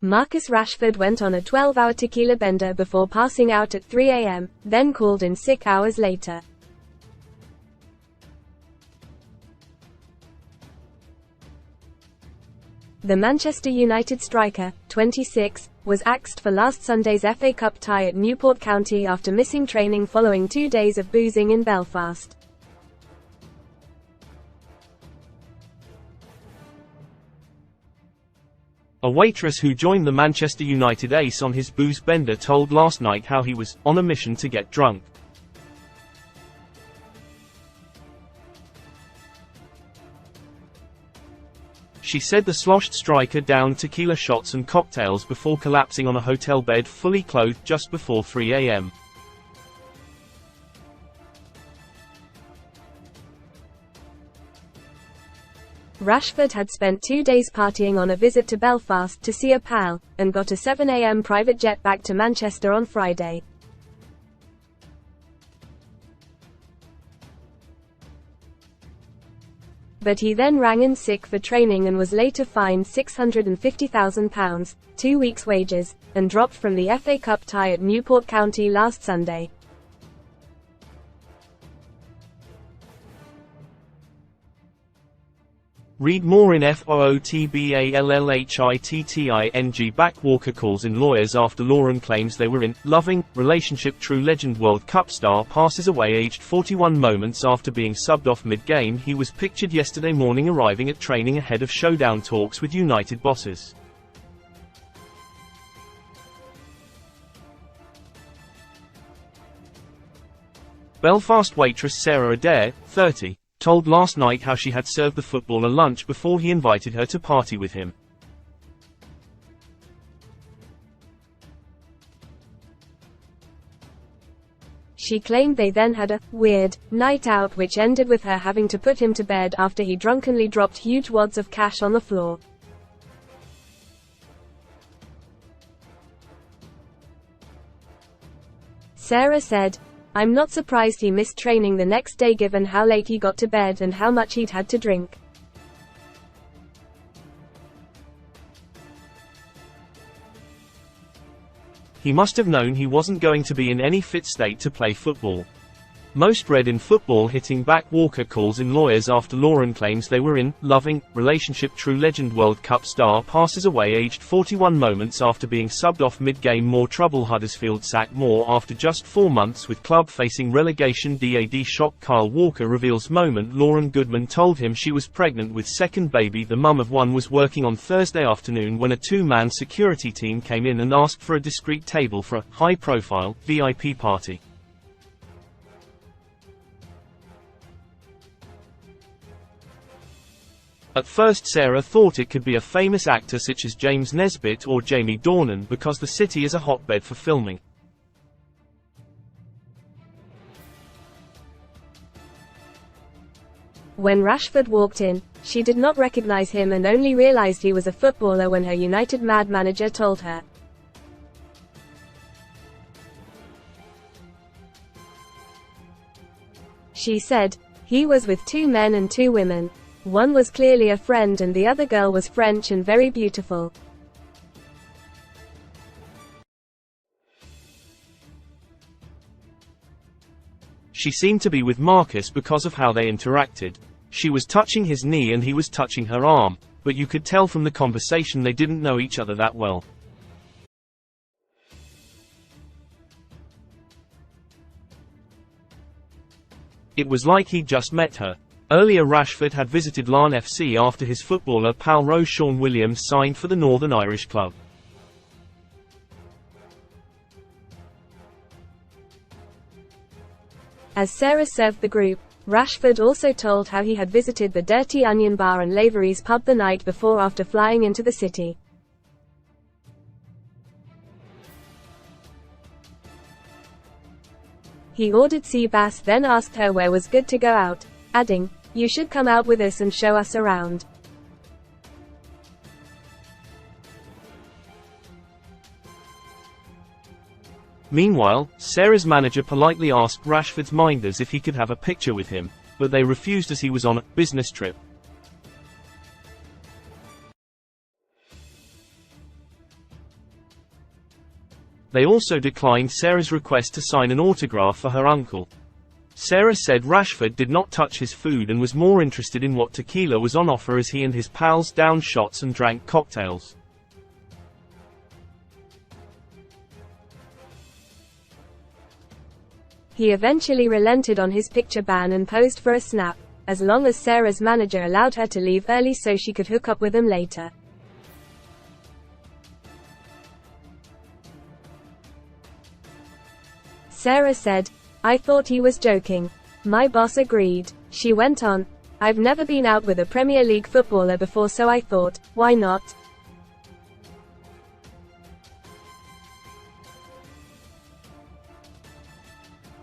Marcus Rashford went on a 12-hour tequila bender before passing out at 3 a.m., then called in sick hours later. The Manchester United striker, 26, was axed for last Sunday's FA Cup tie at Newport County after missing training following 2 days of boozing in Belfast. A waitress who joined the Manchester United ace on his booze bender told Last Night how he was on a mission to get drunk. She said the sloshed striker downed tequila shots and cocktails before collapsing on a hotel bed fully clothed just before 3 a.m. Rashford had spent 2 days partying on a visit to Belfast to see a pal, and got a 7 a.m. private jet back to Manchester on Friday. But he then rang in sick for training and was later fined £650,000, 2 weeks' wages, and dropped from the FA Cup tie at Newport County last Sunday. Read more in FOOTBALLHITTING. Back Walker calls in lawyers after Lauren claims they were in loving relationship. True legend World Cup star passes away aged 41 moments after being subbed off mid-game. He was pictured yesterday morning arriving at training ahead of showdown talks with United bosses. Belfast waitress Sarah Adair, 30, told Last Night how she had served the footballer lunch before he invited her to party with him. She claimed they then had a weird night out which ended with her having to put him to bed after he drunkenly dropped huge wads of cash on the floor. Sarah said, "I'm not surprised he missed training the next day given how late he got to bed and how much he'd had to drink." He must have known he wasn't going to be in any fit state to play football. Most read in football. Hitting back Walker calls in lawyers after Lauren claims they were in loving relationship. True legend World Cup star passes away aged 41 moments after being subbed off mid-game. More trouble. Huddersfield sack Moore after just 4 months with club facing relegation. DAD shock. Kyle Walker reveals moment Lauren Goodman told him she was pregnant with second baby. The mum of one was working on Thursday afternoon when a 2-man security team came in and asked for a discreet table for a high-profile VIP party. At first Sarah thought it could be a famous actor such as James Nesbitt or Jamie Dornan because the city is a hotbed for filming. When Rashford walked in, she did not recognize him and only realized he was a footballer when her United Mad manager told her. She said, "He was with 2 men and 2 women. One was clearly a friend and the other girl was French and very beautiful." She seemed to be with Marcus because of how they interacted. She was touching his knee and he was touching her arm, but you could tell from the conversation they didn't know each other that well. It was like he'd just met her. Earlier Rashford had visited Larne FC after his footballer pal Sean Williams signed for the Northern Irish club. As Sarah served the group, Rashford also told how he had visited the Dirty Onion Bar and Lavery's pub the night before after flying into the city. He ordered sea bass, then asked her where was good to go out, adding, "You should come out with us and show us around." Meanwhile, Sarah's manager politely asked Rashford's minders if he could have a picture with him, but they refused as he was on a business trip. They also declined Sarah's request to sign an autograph for her uncle. Sarah said Rashford did not touch his food and was more interested in what tequila was on offer as he and his pals downed shots and drank cocktails. He eventually relented on his picture ban and posed for a snap, as long as Sarah's manager allowed her to leave early so she could hook up with him later. Sarah said, "I thought he was joking. My boss agreed." She went on, "I've never been out with a Premier League footballer before, so I thought, why not?"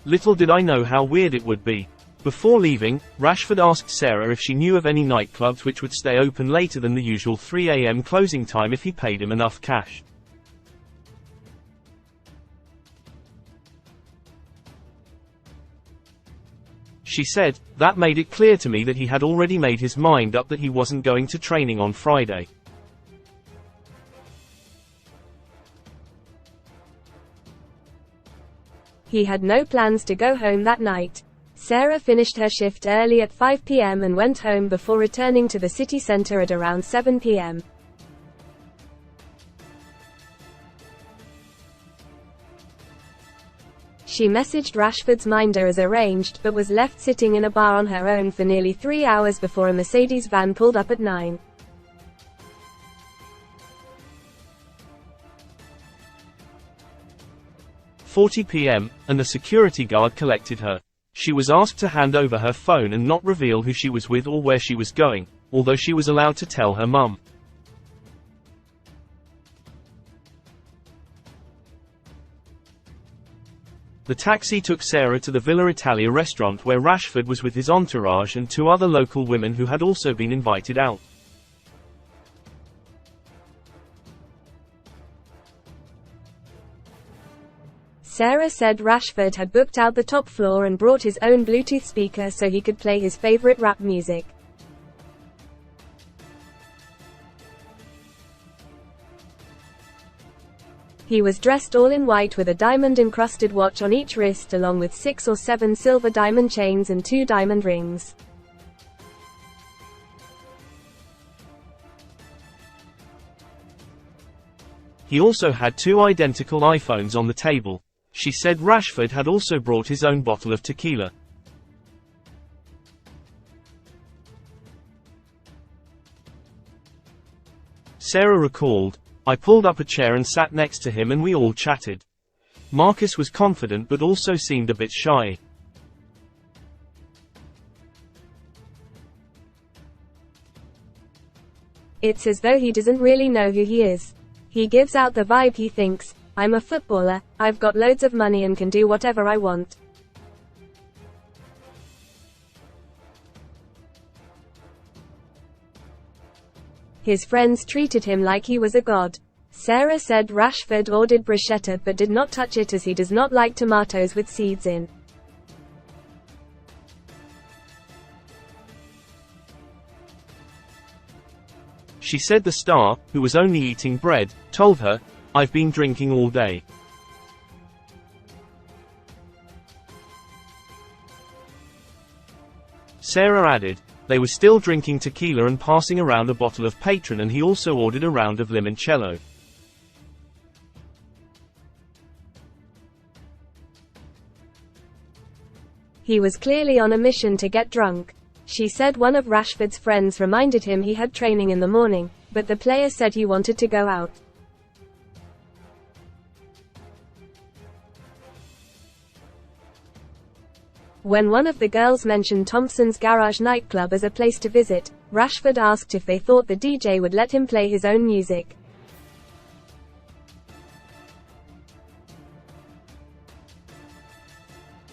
Little did I know how weird it would be. Before leaving, Rashford asked Sarah if she knew of any nightclubs which would stay open later than the usual 3 a.m. closing time if he paid him enough cash. She said, "That made it clear to me that he had already made his mind up that he wasn't going to training on Friday." He had no plans to go home that night. Sarah finished her shift early at 5 p.m. and went home before returning to the city center at around 7 p.m. She messaged Rashford's minder as arranged but was left sitting in a bar on her own for nearly 3 hours before a Mercedes van pulled up at 9. "40 p.m., and a security guard collected her. She was asked to hand over her phone and not reveal who she was with or where she was going, although she was allowed to tell her mum." The taxi took Sarah to the Villa Italia restaurant where Rashford was with his entourage and 2 other local women who had also been invited out. Sarah said Rashford had booked out the top floor and brought his own Bluetooth speaker so he could play his favorite rap music. He was dressed all in white with a diamond-encrusted watch on each wrist along with 6 or 7 silver diamond chains and 2 diamond rings. He also had 2 identical iPhones on the table. She said Rashford had also brought his own bottle of tequila. Sarah recalled, "I pulled up a chair and sat next to him and we all chatted. Marcus was confident but also seemed a bit shy. It's as though he doesn't really know who he is. He gives out the vibe he thinks, I'm a footballer, I've got loads of money and can do whatever I want." His friends treated him like he was a god. Sarah said Rashford ordered bruschetta but did not touch it as he does not like tomatoes with seeds in. She said the star, who was only eating bread, told her, "I've been drinking all day." Sarah added, "They were still drinking tequila and passing around a bottle of Patron and he also ordered a round of limoncello." He was clearly on a mission to get drunk. She said one of Rashford's friends reminded him he had training in the morning, but the player said he wanted to go out. When one of the girls mentioned Thompson's Garage nightclub as a place to visit, Rashford asked if they thought the DJ would let him play his own music.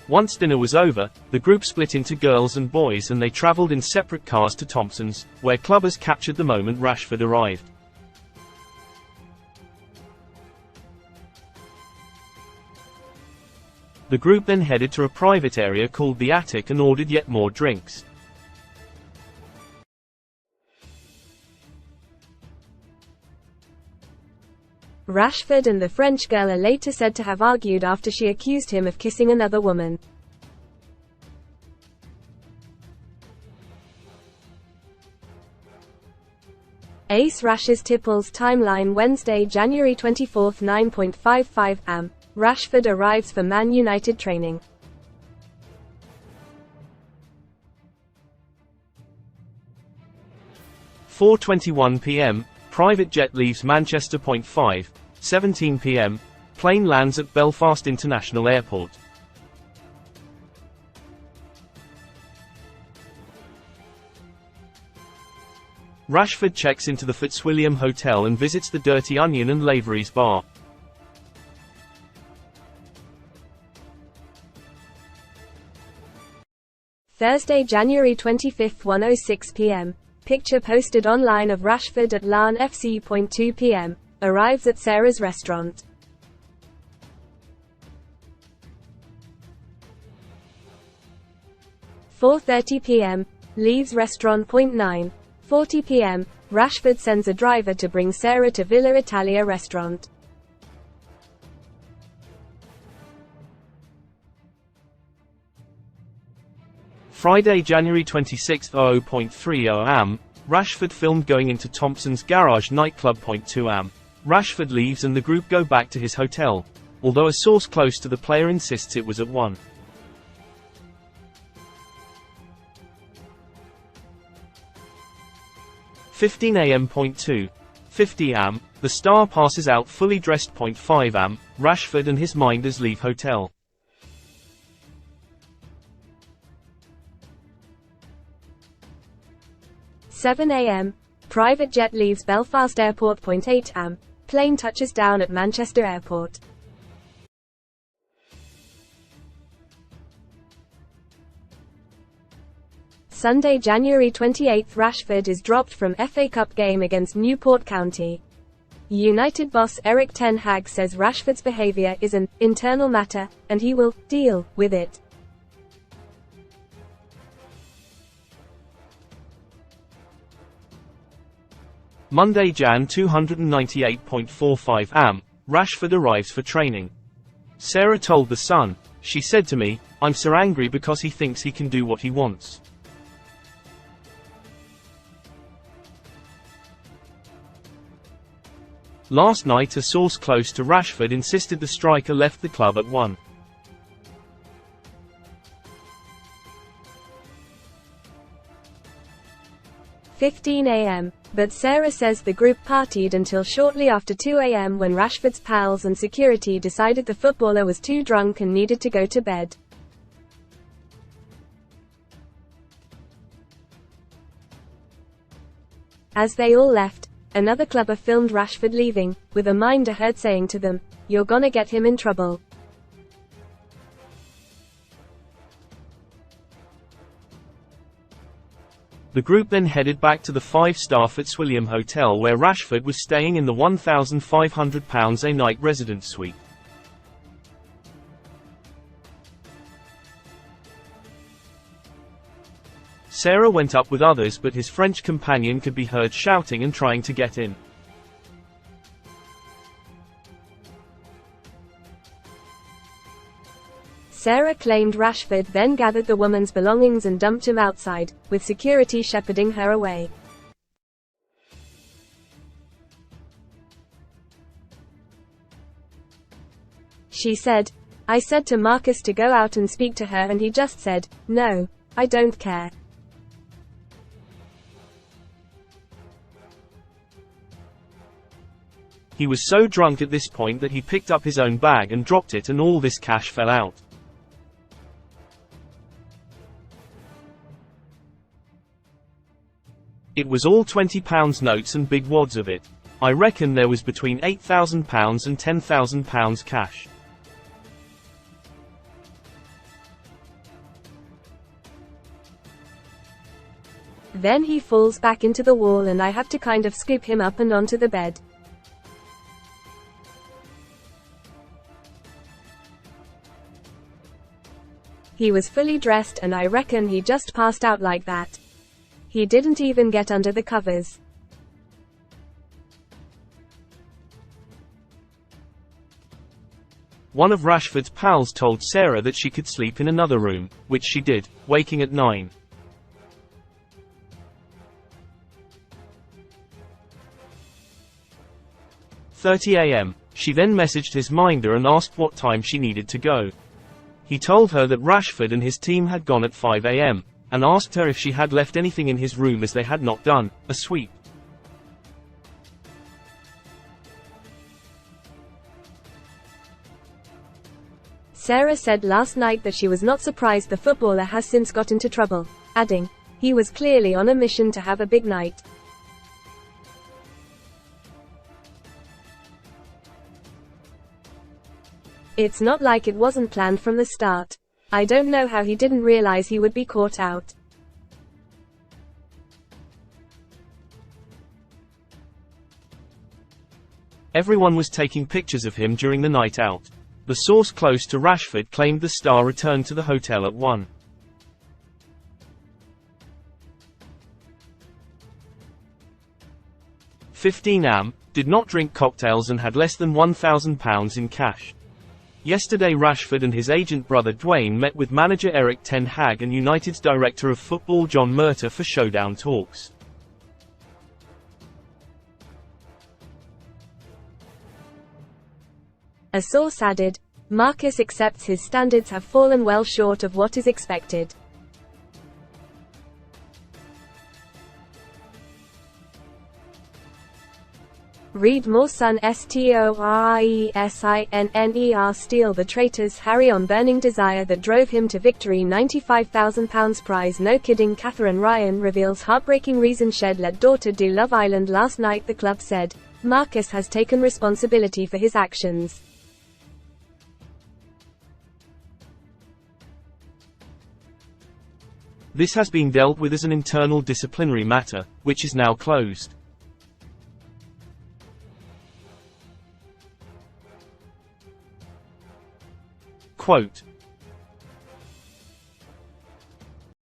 Once dinner was over, the group split into girls and boys and they traveled in separate cars to Thompson's, where clubbers captured the moment Rashford arrived. The group then headed to a private area called the Attic and ordered yet more drinks. Rashford and the French girl are later said to have argued after she accused him of kissing another woman. Ace Rash's Tipples timeline Wednesday, January 24, 9:55 am. Rashford arrives for Man United training. (4:21 p.m., private jet leaves Manchester. 5:17 p.m., plane lands at Belfast International Airport. Rashford checks into the Fitzwilliam Hotel and visits the Dirty Onion and Lavery's bar. Thursday, January 25, 1:06 p.m. Picture posted online of Rashford at LAN FC. 2 p.m. Arrives at Sarah's restaurant. (4:30 p.m. Leaves restaurant. 9:40 p.m. Rashford sends a driver to bring Sarah to Villa Italia restaurant. Friday, January 26, 00:30 am. Rashford filmed going into Thompson's Garage nightclub. 2 am. Rashford leaves and the group go back to his hotel, although a source close to the player insists it was at 1:15 am. 2:50 am. The star passes out fully dressed. 5 am. Rashford and his minders leave hotel. (7 a.m. Private jet leaves Belfast Airport. 8 am. Plane touches down at Manchester Airport. Sunday, January 28, Rashford is dropped from FA Cup game against Newport County. United boss Erik ten Hag says Rashford's behaviour is an internal matter, and he will deal with it. Monday, Jan 298.45 am. Rashford arrives for training. Sarah told The Sun, "She said to me, I'm so angry because he thinks he can do what he wants. Last night a source close to Rashford insisted the striker left the club at 1:15 a.m. But Sarah says the group partied until shortly after 2 a.m. when Rashford's pals and security decided the footballer was too drunk and needed to go to bed. As they all left, another clubber filmed Rashford leaving, with a minder heard saying to them, "You're gonna get him in trouble." The group then headed back to the five-star Fitzwilliam Hotel where Rashford was staying in the £1,500 a night residence suite. Sarah went up with others, but his French companion could be heard shouting and trying to get in. Sarah claimed Rashford then gathered the woman's belongings and dumped him outside, with security shepherding her away. She said, "I said to Marcus to go out and speak to her and he just said, 'No, I don't care.'" He was so drunk at this point that he picked up his own bag and dropped it, and all this cash fell out. It was all £20 notes and big wads of it. I reckon there was between £8,000 and £10,000 cash. Then he falls back into the wall and I have to kind of scoop him up and onto the bed. He was fully dressed and I reckon he just passed out like that. He didn't even get under the covers. One of Rashford's pals told Sarah that she could sleep in another room, which she did, waking at 9:30 a.m. She then messaged his minder and asked what time she needed to go. He told her that Rashford and his team had gone at 5 a.m., and asked her if she had left anything in his room, as they had not done a sweep. Sarah said last night that she was not surprised the footballer has since got into trouble, adding, "He was clearly on a mission to have a big night." "It's not like it wasn't planned from the start. I don't know how he didn't realize he would be caught out." Everyone was taking pictures of him during the night out. The source close to Rashford claimed the star returned to the hotel at 1:15 am, did not drink cocktails and had less than £1,000 in cash. Yesterday Rashford and his agent brother Dwayne met with manager Erik ten Hag and United's director of football John Murtough for showdown talks. A source added, "Marcus accepts his standards have fallen well short of what is expected. Read more. Son STORIESINNER Steal the Traitors Harry on burning desire that drove him to victory. £95,000 prize. No kidding. Catherine Ryan reveals heartbreaking reason shed let daughter do Love Island. Last night the club said, Marcus has taken responsibility for his actions. This has been dealt with as an internal disciplinary matter, which is now closed. Quote,